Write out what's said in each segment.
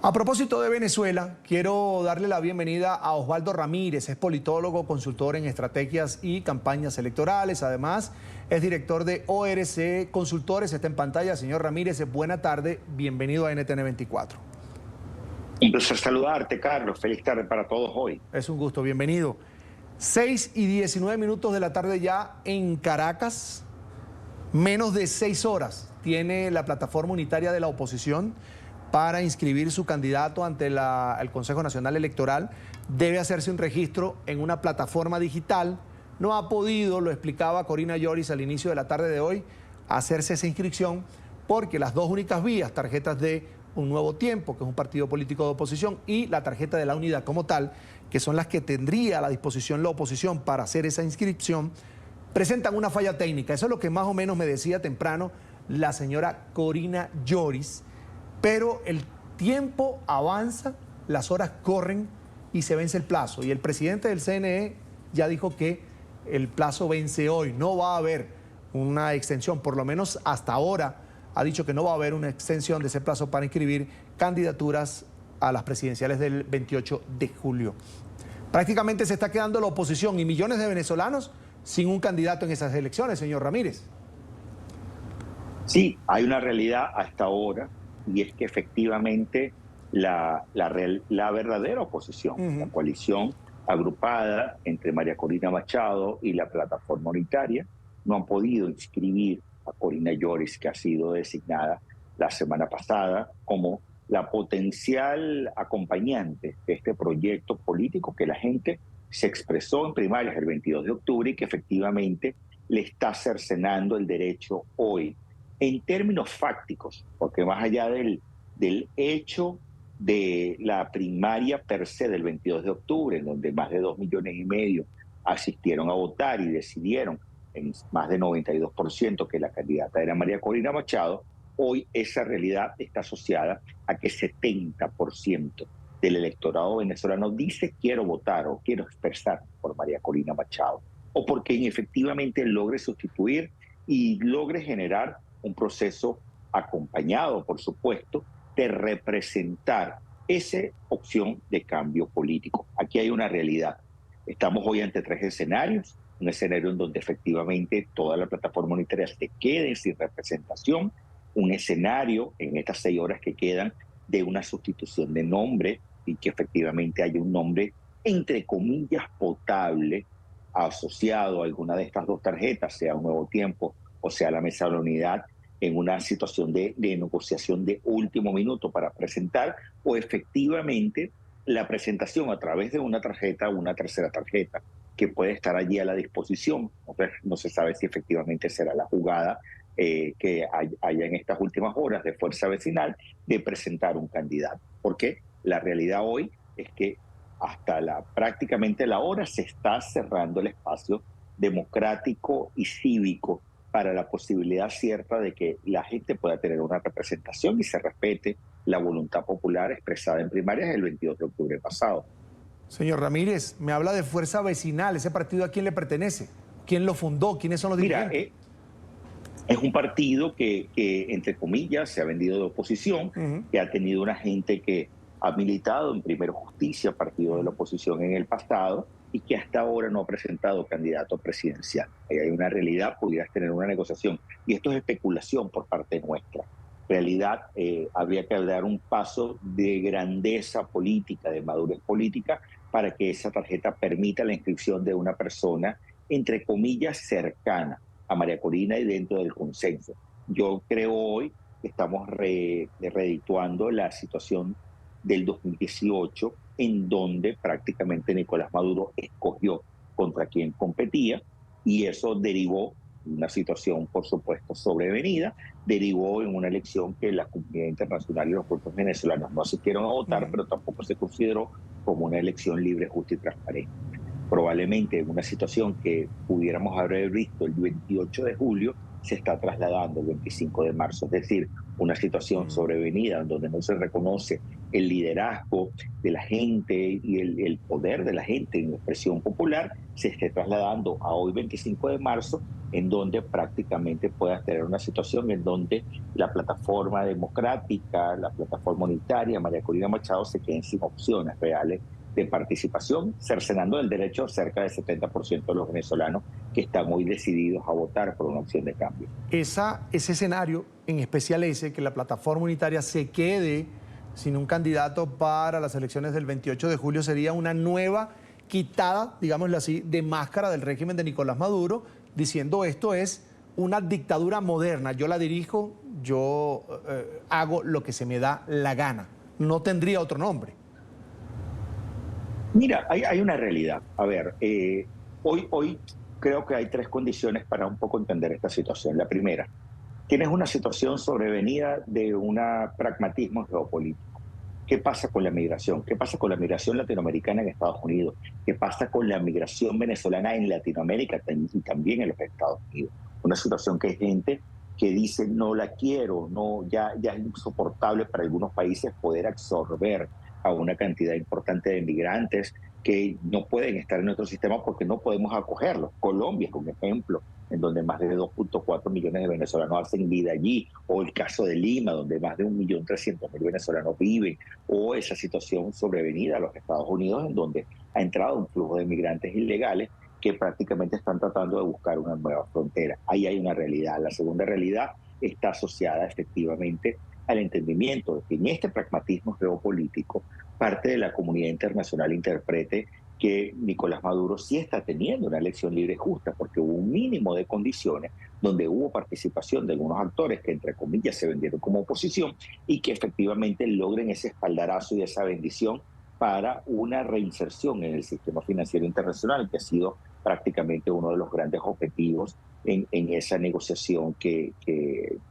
A propósito de Venezuela, quiero darle la bienvenida a Osvaldo Ramírez, es politólogo, consultor en estrategias y campañas electorales, además es director de ORC Consultores, está en pantalla. Señor Ramírez, buena tarde, bienvenido a NTN 24. Un placer saludarte, Carlos, feliz tarde para todos hoy. Es un gusto, bienvenido. 6:19 de la tarde ya en Caracas, menos de 6 horas tiene la plataforma unitaria de la oposición para inscribir su candidato ante el Consejo Nacional Electoral. Debe hacerse un registro en una plataforma digital. No ha podido, lo explicaba Corina Lloris al inicio de la tarde de hoy, hacerse esa inscripción porque las dos únicas vías, tarjetas de Un Nuevo Tiempo, que es un partido político de oposición, y la tarjeta de la Unidad como tal, que son las que tendría a la disposición la oposición para hacer esa inscripción, presentan una falla técnica. Eso es lo que más o menos me decía temprano la señora Corina Lloris. Pero el tiempo avanza, las horas corren y se vence el plazo. Y el presidente del CNE ya dijo que el plazo vence hoy. No va a haber una extensión, por lo menos hasta ahora ha dicho que no va a haber una extensión de ese plazo para inscribir candidaturas a las presidenciales del 28 de julio. Prácticamente se está quedando la oposición y millones de venezolanos sin un candidato en esas elecciones, señor Ramírez. Sí, hay una realidad hasta ahora, y es que efectivamente la verdadera oposición, la coalición agrupada entre María Corina Machado y la plataforma unitaria, no han podido inscribir a Corina Lloris, que ha sido designada la semana pasada como la potencial acompañante de este proyecto político que la gente se expresó en primarias el 22 de octubre y que efectivamente le está cercenando el derecho hoy. En términos fácticos, porque más allá del hecho de la primaria per se del 22 de octubre, en donde más de 2,5 millones asistieron a votar y decidieron en más de 92% que la candidata era María Corina Machado, hoy esa realidad está asociada a que 70% del electorado venezolano dice quiero votar o quiero expresar por María Corina Machado, o porque efectivamente logre sustituir y logre generar un proceso acompañado, por supuesto, de representar esa opción de cambio político. Aquí hay una realidad. Estamos hoy ante 3 escenarios. Un escenario en donde efectivamente toda la plataforma unitaria se quede sin representación. Un escenario en estas 6 horas que quedan de una sustitución de nombre y que efectivamente haya un nombre, entre comillas, potable asociado a alguna de estas dos tarjetas, sea Un Nuevo Tiempo o sea la Mesa de la Unidad, en una situación de negociación de último minuto para presentar, o efectivamente la presentación a través de una tarjeta, una tercera tarjeta, que puede estar allí a la disposición. No se sabe si efectivamente será la jugada que haya en estas últimas horas de Fuerza Vecinal de presentar un candidato. Porque la realidad hoy es que hasta prácticamente la hora se está cerrando el espacio democrático y cívico para la posibilidad cierta de que la gente pueda tener una representación y se respete la voluntad popular expresada en primarias el 22 de octubre pasado. Señor Ramírez, me habla de Fuerza Vecinal. ¿Ese partido a quién le pertenece? ¿Quién lo fundó? ¿Quiénes son los dirigentes? Es un partido que, entre comillas, se ha vendido de oposición, que ha tenido una gente que ha militado en Primero Justicia, partido de la oposición en el pasado, y que hasta ahora no ha presentado candidato presidencial. Ahí hay una realidad, pudieras tener una negociación. Y esto es especulación por parte nuestra. En realidad, habría que dar un paso de grandeza política, de madurez política, para que esa tarjeta permita la inscripción de una persona, entre comillas, cercana a María Corina y dentro del consenso. Yo creo hoy que estamos redituando la situación del 2018, en donde prácticamente Nicolás Maduro escogió contra quién competía, y eso derivó en una situación, por supuesto, sobrevenida, derivó en una elección que la comunidad internacional y los propios venezolanos no asistieron a votar, pero tampoco se consideró como una elección libre, justa y transparente. Probablemente en una situación que pudiéramos haber visto el 28 de julio, se está trasladando el 25 de marzo. Es decir, una situación sobrevenida en donde no se reconoce el liderazgo de la gente y el poder de la gente en la expresión popular, se esté trasladando a hoy 25 de marzo, en donde prácticamente puedas tener una situación en donde la plataforma democrática, la plataforma unitaria, María Corina Machado, se queden sin opciones reales de participación, cercenando el derecho a cerca del 70% de los venezolanos que están hoy decididos a votar por una opción de cambio. Ese escenario, en especial ese, que la plataforma unitaria se quede sin un candidato para las elecciones del 28 de julio, sería una nueva quitada, digámoslo así, de máscara del régimen de Nicolás Maduro, diciendo esto es una dictadura moderna. Yo la dirijo, yo hago lo que se me da la gana. No tendría otro nombre. Mira, hay una realidad. A ver, hoy creo que hay tres condiciones para un poco entender esta situación. La primera, tienes una situación sobrevenida de un pragmatismo geopolítico. ¿Qué pasa con la migración? ¿Qué pasa con la migración latinoamericana en Estados Unidos? ¿Qué pasa con la migración venezolana en Latinoamérica y también en los Estados Unidos? Una situación que hay gente que dice no la quiero, no, ya es insoportable para algunos países poder absorber a una cantidad importante de migrantes que no pueden estar en nuestro sistema porque no podemos acogerlos. Colombia es un ejemplo en donde más de 2.4 millones de venezolanos hacen vida allí, o el caso de Lima, donde más de 1.300.000 venezolanos viven, o esa situación sobrevenida a los Estados Unidos, en donde ha entrado un flujo de migrantes ilegales que prácticamente están tratando de buscar una nueva frontera. Ahí hay una realidad. La segunda realidad está asociada efectivamente al entendimiento de que en este pragmatismo geopolítico parte de la comunidad internacional interprete que Nicolás Maduro sí está teniendo una elección libre y justa, porque hubo un mínimo de condiciones donde hubo participación de algunos actores que, entre comillas, se vendieron como oposición y que efectivamente logren ese espaldarazo y esa bendición para una reinserción en el sistema financiero internacional, que ha sido prácticamente uno de los grandes objetivos en esa negociación que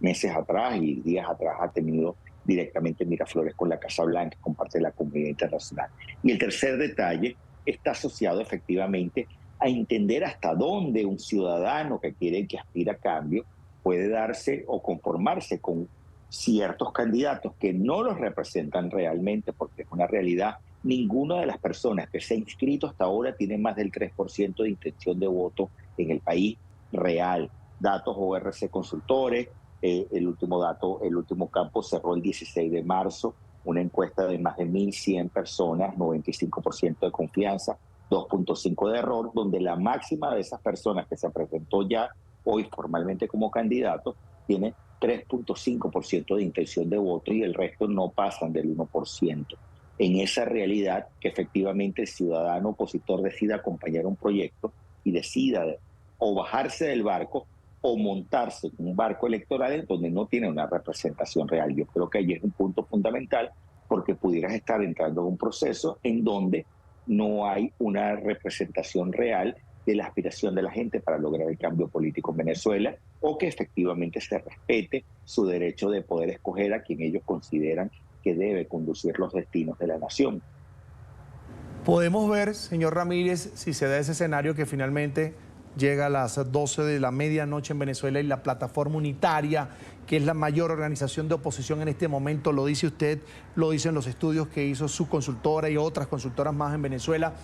meses atrás y días atrás ha tenido directamente Miraflores con la Casa Blanca, con parte de la comunidad internacional. Y el tercer detalle está asociado efectivamente a entender hasta dónde un ciudadano que quiere, que aspira a cambio, puede darse o conformarse con ciertos candidatos que no los representan realmente, porque es una realidad. Ninguna de las personas que se ha inscrito hasta ahora tiene más del 3% de intención de voto en el país real. Datos ORC Consultores, el último dato, el último campo cerró el 16 de marzo, una encuesta de más de 1.100 personas, 95% de confianza, 2.5 de error, donde la máxima de esas personas que se presentó ya hoy formalmente como candidato tiene 3.5% de intención de voto y el resto no pasan del 1%. En esa realidad que efectivamente el ciudadano opositor decida acompañar un proyecto y decida o bajarse del barco o montarse en un barco electoral en donde no tiene una representación real. Yo creo que ahí es un punto fundamental porque pudieras estar entrando en un proceso en donde no hay una representación real de la aspiración de la gente para lograr el cambio político en Venezuela o que efectivamente se respete su derecho de poder escoger a quien ellos consideran que debe conducir los destinos de la nación. Podemos ver, señor Ramírez, si se da ese escenario que finalmente llega a las 12 de la medianoche en Venezuela y la plataforma unitaria, que es la mayor organización de oposición en este momento, lo dice usted, lo dicen los estudios que hizo su consultora y otras consultoras más en Venezuela,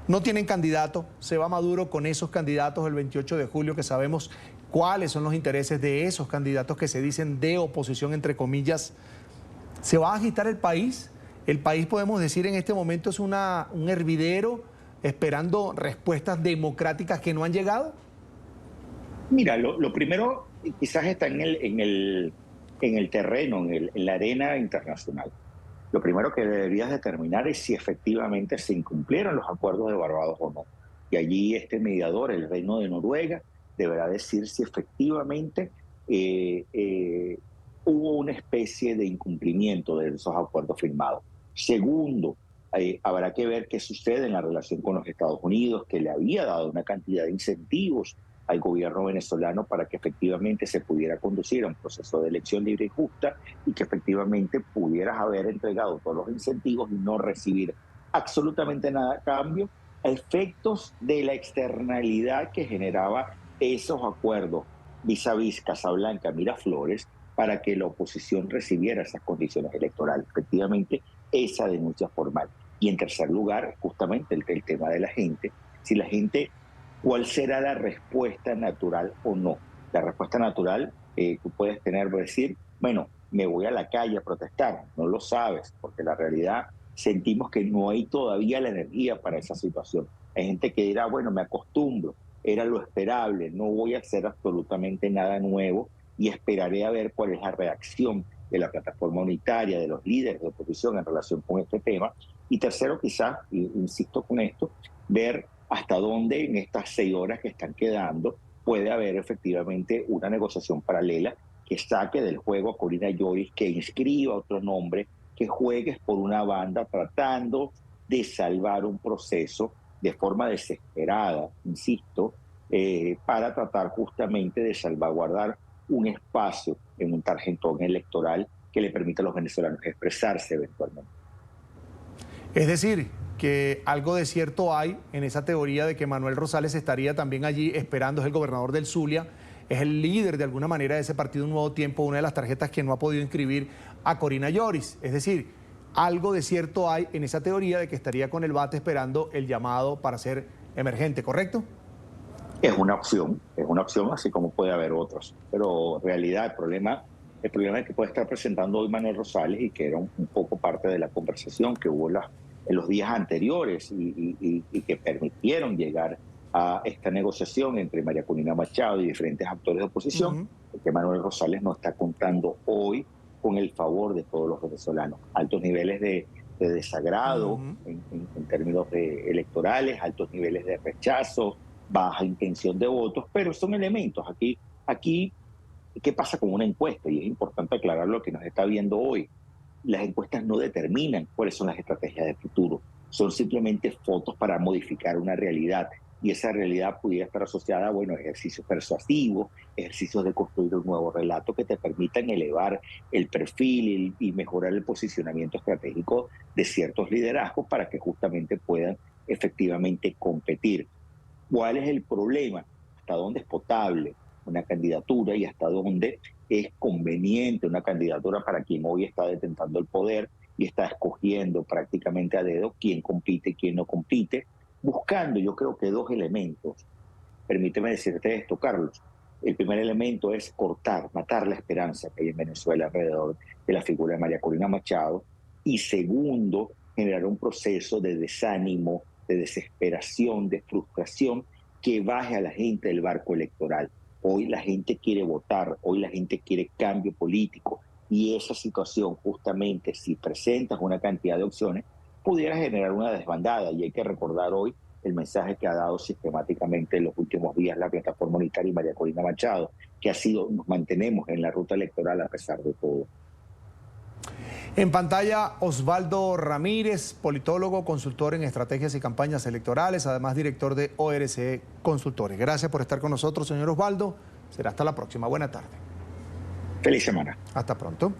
no tienen candidato, se va Maduro con esos candidatos el 28 de julio, que sabemos cuáles son los intereses de esos candidatos que se dicen de oposición, entre comillas. ¿Se va a agitar el país? El país, podemos decir, en este momento es un hervidero esperando respuestas democráticas que no han llegado. Mira, lo primero quizás está en el terreno, en la arena internacional. Lo primero que deberías determinar es si efectivamente se incumplieron los acuerdos de Barbados o no. Y allí este mediador, el Reino de Noruega, deberá decir si efectivamente hubo una especie de incumplimiento de esos acuerdos firmados. Segundo, habrá que ver qué sucede en la relación con los Estados Unidos, que le había dado una cantidad de incentivos al gobierno venezolano para que efectivamente se pudiera conducir a un proceso de elección libre y justa y que efectivamente pudieras haber entregado todos los incentivos y no recibir absolutamente nada a cambio, a efectos de la externalidad que generaba esos acuerdos vis a vis Casablanca, Miraflores, para que la oposición recibiera esas condiciones electorales. Efectivamente, esa denuncia formal. Y en tercer lugar, justamente el tema de la gente. Si la gente, ¿cuál será la respuesta natural o no? La respuesta natural, tú puedes decir, bueno, me voy a la calle a protestar. No lo sabes, porque la realidad sentimos que no hay todavía la energía para esa situación. Hay gente que dirá, bueno, me acostumbro, era lo esperable, no voy a hacer absolutamente nada nuevo y esperaré a ver cuál es la reacción de la plataforma unitaria, de los líderes de oposición en relación con este tema. Y tercero, quizás, insisto con esto, ver hasta dónde en estas 6 horas que están quedando puede haber efectivamente una negociación paralela que saque del juego a Corina Lloris, que inscriba otro nombre, que juegues por una banda tratando de salvar un proceso de forma desesperada, insisto, para tratar justamente de salvaguardar un espacio en un tarjetón electoral que le permita a los venezolanos expresarse eventualmente. Es decir, que algo de cierto hay en esa teoría de que Manuel Rosales estaría también allí esperando, es el gobernador del Zulia, es el líder de alguna manera de ese partido Un Nuevo Tiempo, una de las tarjetas que no ha podido inscribir a Corina Lloris. Es decir, algo de cierto hay en esa teoría de que estaría con el bate esperando el llamado para ser emergente, ¿correcto? Es una opción, así como puede haber otros. Pero en realidad el problema es que puede estar presentando hoy Manuel Rosales y que era un poco parte de la conversación que hubo en los días anteriores y que permitieron llegar a esta negociación entre María Corina Machado y diferentes actores de oposición, porque Manuel Rosales no está contando hoy con el favor de todos los venezolanos. Altos niveles de desagrado en términos electorales, altos niveles de rechazo, baja intención de votos, pero son elementos. Aquí, ¿qué pasa con una encuesta? Y es importante aclarar lo que nos está viendo hoy. Las encuestas no determinan cuáles son las estrategias de futuro. Son simplemente fotos para modificar una realidad. Y esa realidad pudiera estar asociada a, bueno, ejercicios persuasivos, ejercicios de construir un nuevo relato que te permitan elevar el perfil y mejorar el posicionamiento estratégico de ciertos liderazgos para que justamente puedan efectivamente competir. ¿Cuál es el problema? ¿Hasta dónde es potable una candidatura y hasta dónde es conveniente una candidatura para quien hoy está detentando el poder y está escogiendo prácticamente a dedo quién compite y quién no compite? Buscando, yo creo que 2 elementos. Permíteme decirte esto, Carlos. El primer elemento es matar la esperanza que hay en Venezuela alrededor de la figura de María Corina Machado. Y segundo, generar un proceso de desánimo, de desesperación, de frustración que baje a la gente del barco electoral. Hoy la gente quiere votar, hoy la gente quiere cambio político y esa situación justamente, si presentas una cantidad de opciones, pudiera generar una desbandada. Y hay que recordar hoy el mensaje que ha dado sistemáticamente en los últimos días la plataforma unitaria y María Corina Machado, que ha sido, nos mantenemos en la ruta electoral a pesar de todo. En pantalla, Osvaldo Ramírez, politólogo, consultor en estrategias y campañas electorales, además director de ORC Consultores. Gracias por estar con nosotros, señor Osvaldo. Será hasta la próxima. Buena tarde. Feliz semana. Hasta pronto.